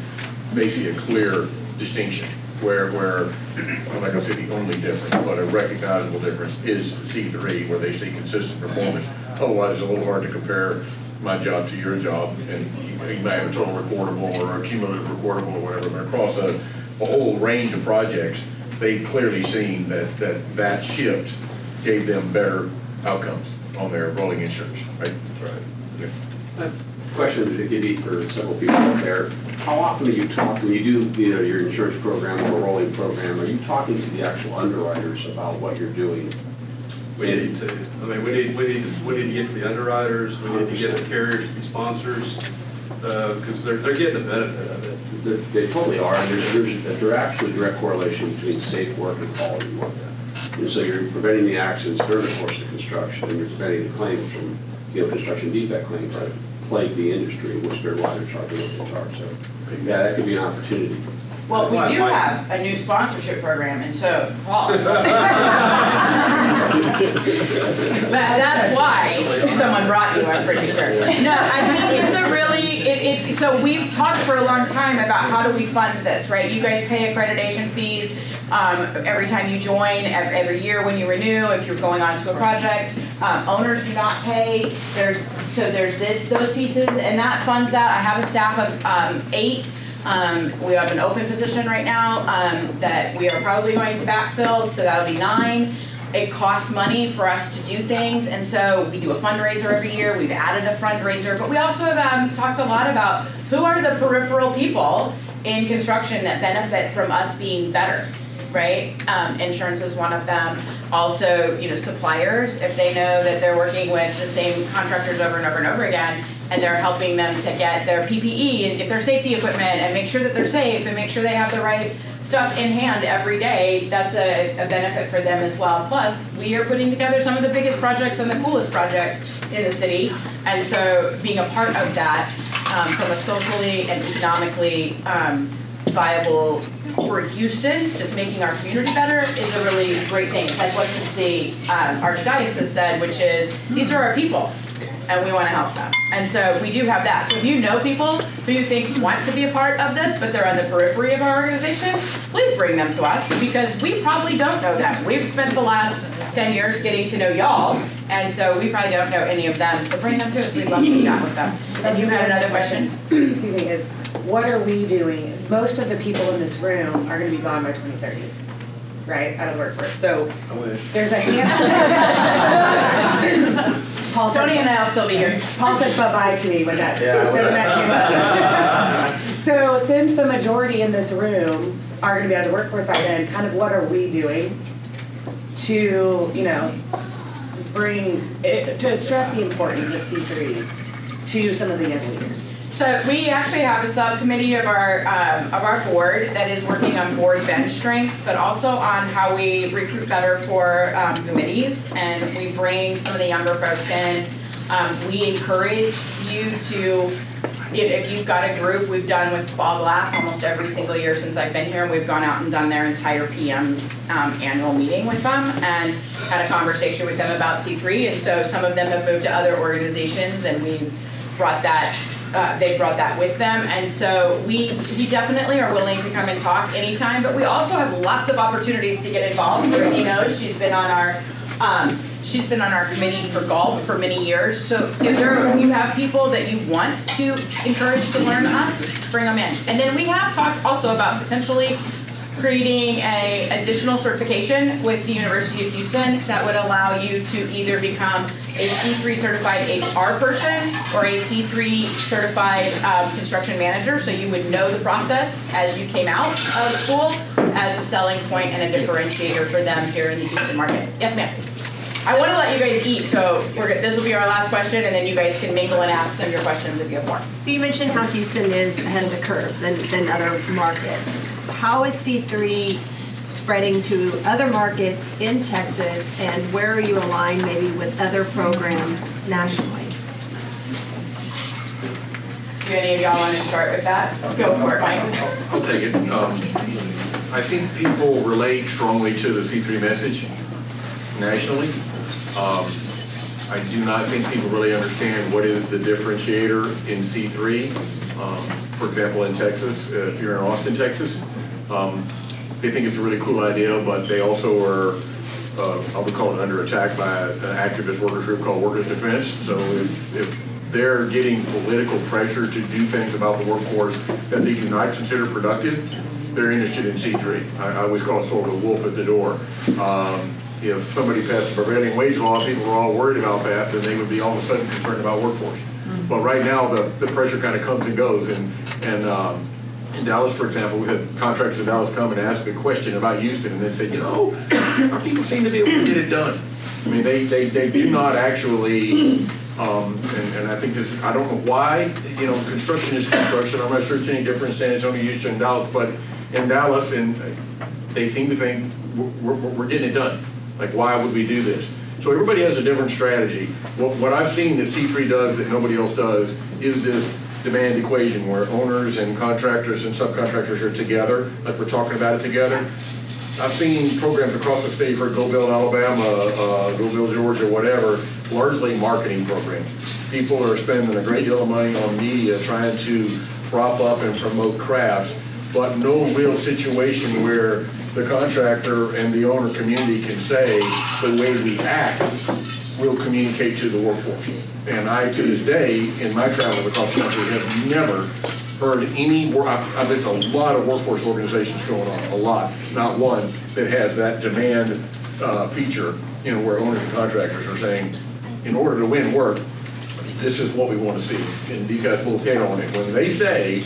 they see a clear distinction where I'm not going to say the only difference, but a recognizable difference is C3, where they see consistent performance. Otherwise, it's a little hard to compare my job to your job, and you may have a total recordable or a cumulative recordable or whatever, but across a whole range of projects, they've clearly seen that shift gave them better outcomes on their rolling insurance, right? Right. Yeah. Question maybe for several people out there. How often are you talking, when you do either your insurance program or a rolling program, are you talking to the actual underwriters about what you're doing? We need to. I mean, we need to get to the underwriters. We need to get the carriers to be sponsors, because they're getting the benefit of it. They totally are, and there's actually direct correlation between safe work and quality work. And so you're preventing the accidents during the course of construction, and you're preventing the claims from, construction defect claims that plague the industry, which they're why they're charging what they charge. So, yeah, that could be an opportunity. Well, we do have a new sponsorship program, and so, Paul. That's why someone brought you, I'm pretty sure. No, I think it's a really, so we've talked for a long time about how do we fund this, right? You guys pay accreditation fees every time you join, every year when you renew, if you're going on to a project. Owners do not pay. There's those pieces, and that funds that. I have a staff of 8. We have an open position right now that we are probably going to backfill, so that'll be 9. It costs money for us to do things, and so we do a fundraiser every year. We've added a fundraiser, but we also have talked a lot about who are the peripheral people in construction that benefit from us being better, right? Insurance is one of them. Also, suppliers, if they know that they're working with the same contractors over and over and over again, and they're helping them to get their PPE and get their safety equipment and make sure that they're safe and make sure they have the right stuff in hand every day, that's a benefit for them as well. Plus, we are putting together some of the biggest projects and the coolest projects in the city. And so being a part of that from a socially and economically viable for Houston, just making our community better is a really great thing. It's like what the Archdiocese said, which is, these are our people, and we want to help them. And so we do have that. So if you know people who you think want to be a part of this, but they're on the periphery of our organization, please bring them to us, because we probably don't know them. We've spent the last 10 years getting to know y'all, and so we probably don't know any of them. So bring them to us, we'd love to chat with them. And you had another question? Excuse me, is what are we doing? Most of the people in this room are gonna be gone by 2030, right, out of the workforce. So I wish. there's a handful. Paul said- Tony and I will still be here. Paul said bye-bye to me when that came up. So since the majority in this room are gonna be out of the workforce by then, kind of what are we doing to, to stress the importance of C3 to some of the young leaders? So we actually have a subcommittee of our board that is working on board bench strength, but also on how we recruit better for committees, and we bring some of the younger folks in. We encourage you to, if you've got a group, we've done with Small Glass almost every single year since I've been here, and we've gone out and done their entire PM's annual meeting with them and had a conversation with them about C3, and so some of them have moved to other organizations, and we brought that they brought that with them, and so we definitely are willing to come and talk anytime, but we also have lots of opportunities to get involved. Brittany knows, she's been on our committee for golf for many years, so if you have people that you want to encourage to learn us, bring them in. And then we have talked also about potentially creating an additional certification with the University of Houston that would allow you to either become a C3 certified HR person or a C3 certified construction manager, so you would know the process as you came out of school as a selling point and a differentiator for them here in the Houston market. Yes, ma'am. I want to let you guys eat, so this will be our last question, and then you guys can mingle and ask them your questions if you have more. So you mentioned how Houston is ahead of the curve than other markets. How is C3 spreading to other markets in Texas, and where are you aligned maybe with other programs nationally? Do any of y'all want to start with that? Go for it, Mike. I'll take it. I think people relate strongly to the C3 message nationally. I do not think people really understand what is the differentiator in C3. For example, in Texas, if you're in Austin, Texas, they think it's a really cool idea, but they also are, I would call it under attack by an activist workers group called Workers Defense. So if they're getting political pressure to do things about the workforce that they do not consider productive, they're interested in C3. I always call it sort of a wolf at the door. If somebody passed a prevailing wage law, people were all worried about that, then they would be all of a sudden concerned about workforce. But right now, the pressure kind of comes and goes. And in Dallas, for example, we had contractors in Dallas come and ask a question about Houston, and they said, our people seem to be able to get it done. I mean, they do not actually, and I think this, I don't know why, construction is construction. I'm not sure it's any different in San Antonio, Houston, and Dallas, but in Dallas, and they seem to think we're getting it done. Like, why would we do this? So everybody has a different strategy. What I've seen that C3 does that nobody else does is this demand equation where owners and contractors and subcontractors are together, like we're talking about it together. I've seen programs across the state for Go Build Alabama, Go Build Georgia, whatever, largely marketing programs. People are spending a great deal of money on media trying to prop up and promote crafts, but no real situation where the contractor and the owner community can say the way we act will communicate to the workforce. And I, to this day, in my travels across the country, have never heard any, there's a lot of workforce organizations going on, a lot, not one that has that demand feature, where owners and contractors are saying, in order to win work, this is what we want to see. And you guys will hit on it. When they say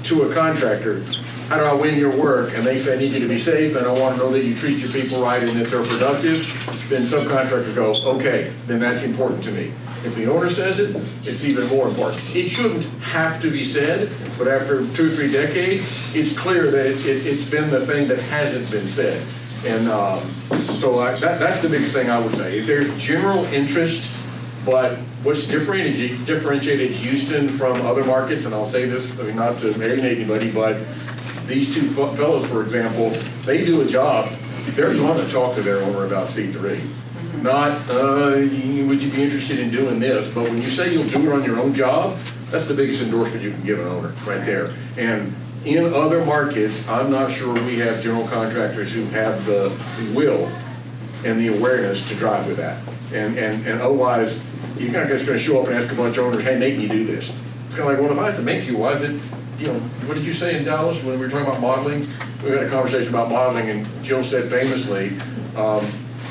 to a contractor, how do I win your work? And they say, I need you to be safe, and I want to know that you treat your people right and that they're productive. Then subcontractor goes, okay, then that's important to me. If the owner says it, it's even more important. It shouldn't have to be said, but after 2 or 3 decades, it's clear that it's been the thing that hasn't been said. And so that's the biggest thing I would say. If there's general interest, but what's differentiated Houston from other markets, and I'll say this, I mean, not to alienate anybody, but these two fellows, for example, they do a job, they're going to talk to their owner about C3. Not, would you be interested in doing this? But when you say you'll do it on your own job, that's the biggest endorsement you can give an owner, right there. And in other markets, I'm not sure we have general contractors who have the will and the awareness to drive with that. And otherwise, you're not just going to show up and ask a bunch of owners, hey, make me do this. It's kind of like, well, if I have to make you, why is it, what did you say in Dallas when we were talking about modeling? We had a conversation about modeling, and Jill said famously,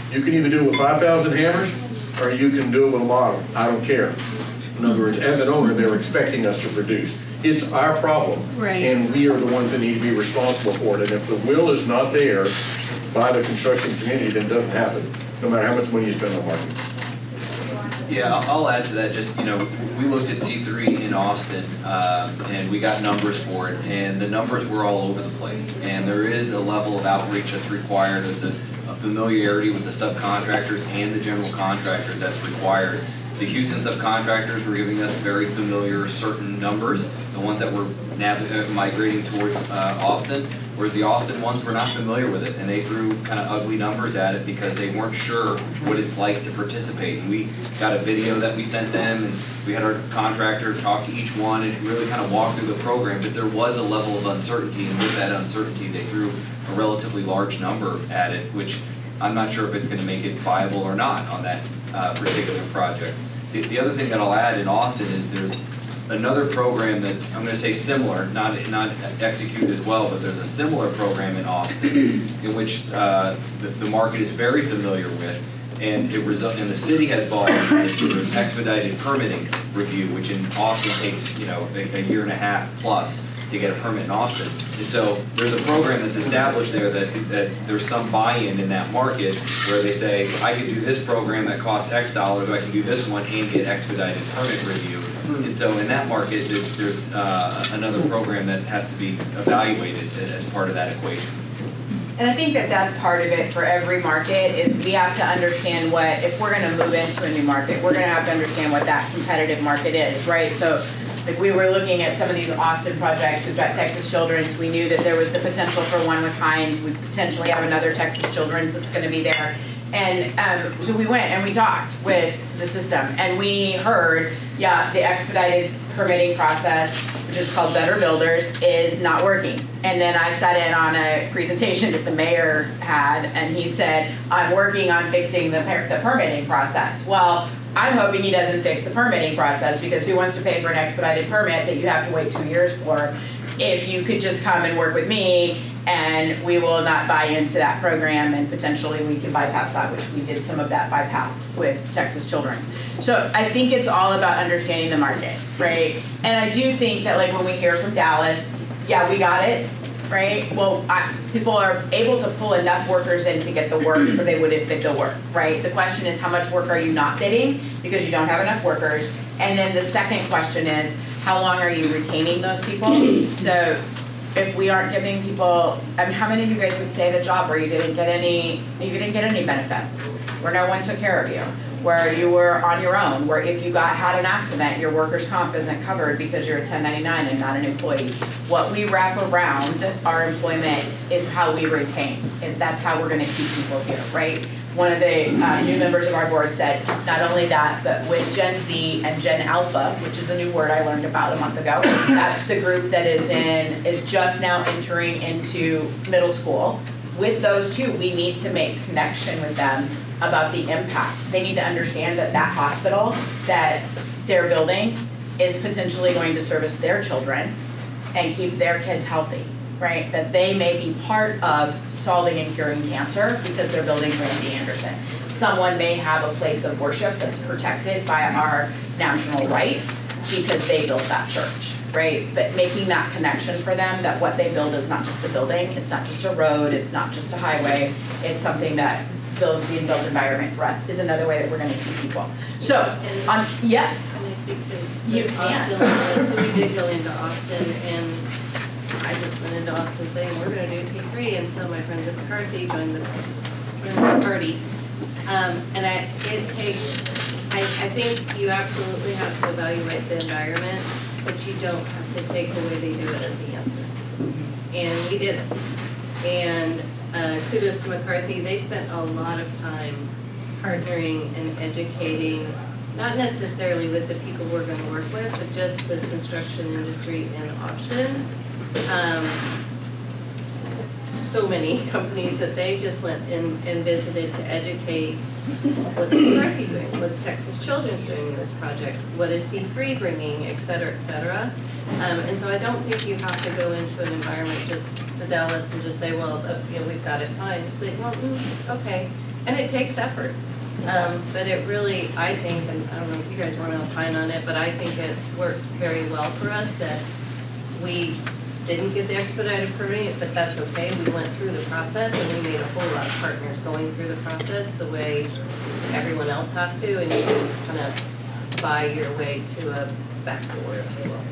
you can either do it with 5,000 hammers, or you can do it with a model. I don't care. In other words, as an owner, they're expecting us to produce. It's our problem, Right. and we are the ones that need to be responsible for it. And if the will is not there by the construction community, then it doesn't happen, no matter how much money you spend on marketing. Yeah, I'll add to that. Just, we looked at C3 in Austin, and we got numbers for it, and the numbers were all over the place. And there is a level of outreach that's required. There's a familiarity with the subcontractors and the general contractors that's required. The Houston subcontractors were giving us very familiar certain numbers, the ones that were migrating towards Austin, whereas the Austin ones were not familiar with it, and they threw kind of ugly numbers at it because they weren't sure what it's like to participate. And we got a video that we sent them, and we had our contractor talk to each one and really kind of walk through the program, but there was a level of uncertainty, and with that uncertainty, they threw a relatively large number at it, which I'm not sure if it's going to make it viable or not on that particular project. The other thing that I'll add in Austin is there's another program that I'm going to say similar, not executed as well, but there's a similar program in Austin in which the market is very familiar with, and and the city has bought into an expedited permitting review, which in Austin takes a year and a half plus to get a permit in Austin. And so there's a program that's established there that there's some buy-in in that market where they say, I can do this program that costs X dollars, I can do this one and get expedited permit review. And so in that market, there's another program that has to be evaluated as part of that equation. And I think that that's part of it for every market is we have to understand if we're going to move into a new market, we're going to have to understand what that competitive market is, right? So like we were looking at some of these Austin projects, we've got Texas Children's, we knew that there was the potential for one with Hines, we potentially have another Texas Children's that's going to be there. And so we went and we talked with the system and we heard, the expedited permitting process, which is called Better Builders, is not working. And then I sat in on a presentation that the mayor had and he said, I'm working on fixing the permitting process. Well, I'm hoping he doesn't fix the permitting process because who wants to pay for an expedited permit that you have to wait 2 years for? If you could just come and work with me and we will not buy into that program and potentially we can bypass that, which we did some of that bypass with Texas Children's. So I think it's all about understanding the market, right? And I do think that like when we hear from Dallas, we got it, right? Well, people are able to pull enough workers in to get the work or they wouldn't fit the work, right? The question is how much work are you not bidding because you don't have enough workers? And then the second question is how long are you retaining those people? So if we aren't giving people, how many of you guys would stay at a job where you didn't get any benefits, where no one took care of you, where you were on your own, where if you had an accident, your workers' comp isn't covered because you're a 1099 and not an employee. What we wrap around our employment is how we retain, and that's how we're going to keep people here, right? One of the new members of our board said, not only that, but with Gen Z and Gen Alpha, which is a new word I learned about a month ago, that's the group that is just now entering into middle school. With those two, we need to make connection with them about the impact. They need to understand that that hospital that they're building is potentially going to service their children and keep their kids healthy, right? That they may be part of solving and curing cancer because they're building Randy Anderson. Someone may have a place of worship that's protected by our national rights, because they built that church, right? But making that connection for them, that what they build is not just a building, it's not just a road, it's not just a highway, it's something that builds the built environment for us, is another way that we're gonna keep people. So, yes, Can I speak to You Austin a can. little bit? So we did go into Austin, and I just went into Austin saying, we're gonna do C3, and so my friends at McCarthy joined the party. I think you absolutely have to evaluate the environment, but you don't have to take the way they do it as the answer. And we did it. And kudos to McCarthy, they spent a lot of time partnering and educating, not necessarily with the people we're gonna work with, but just the construction industry in Austin. So many companies that they just went and visited to educate what's McCarthy doing, what's Texas Children's doing in this project, what is C3 bringing, et cetera, et cetera. And so I don't think you have to go into an environment just to Dallas and just say, well, we've got it fine. Just say, well, okay. And it takes effort. But it really, I think, and I don't know if you guys want to opine on it, but I think it worked very well for us that we didn't get the expedited permit, but that's okay. We went through the process and we made a whole lot of partners going through the process the way everyone else has to, and you can kind of buy your way to a back door, if you will.